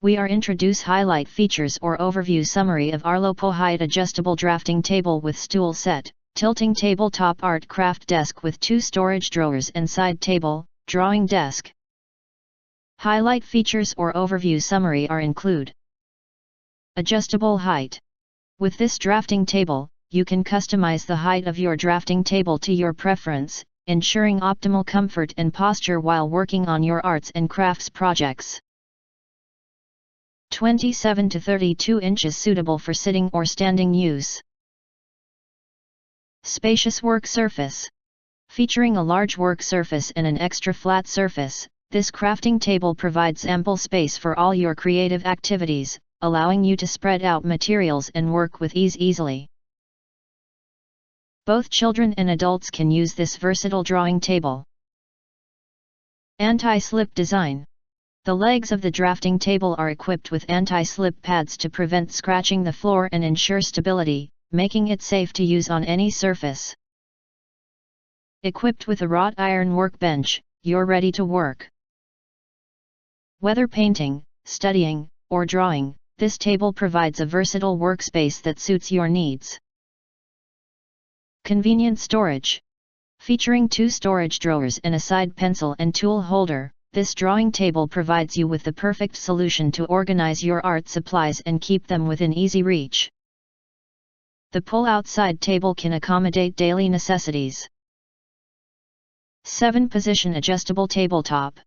we are introduce highlight features or overview summary of Arlopu height adjustable drafting table with stool set, tilting tabletop art craft desk with 2 storage drawers and side table, drawing desk. Highlight features or overview summary are include. Adjustable height. With this drafting table, you can customize the height of your drafting table to your preference, ensuring optimal comfort and posture while working on your arts and crafts projects. 27 to 32 inches suitable for sitting or standing use. Spacious work surface. Featuring a large work surface and an extra flat surface, this crafting table provides ample space for all your creative activities, allowing you to spread out materials and work with ease easily. Both children and adults can use this versatile drawing table. Anti-slip design. The legs of the drafting table are equipped with anti-slip pads to prevent scratching the floor and ensure stability, making it safe to use on any surface. Equipped with a wrought iron workbench, you're ready to work. Whether painting, studying, or drawing, this table provides a versatile workspace that suits your needs. Convenient storage. Featuring 2 storage drawers and a side pencil and tool holder, this drawing table provides you with the perfect solution to organize your art supplies and keep them within easy reach. The pull-out side table can accommodate daily necessities. 7-position adjustable tabletop.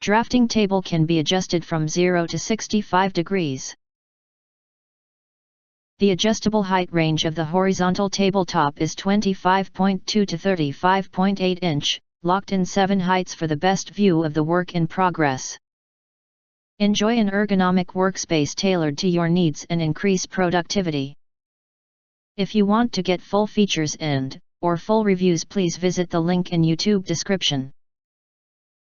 Drafting table can be adjusted from 0 to 65 degrees. The adjustable height range of the horizontal tabletop is 25.2 to 35.8 inch, locked in 7 heights for the best view of the work in progress. Enjoy an ergonomic workspace tailored to your needs and increase productivity. If you want to get full features or full reviews, please visit the link in YouTube description.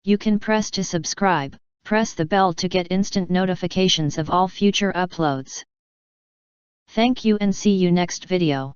You can press to subscribe, press the bell to get instant notifications of all future uploads. Thank you and see you next video.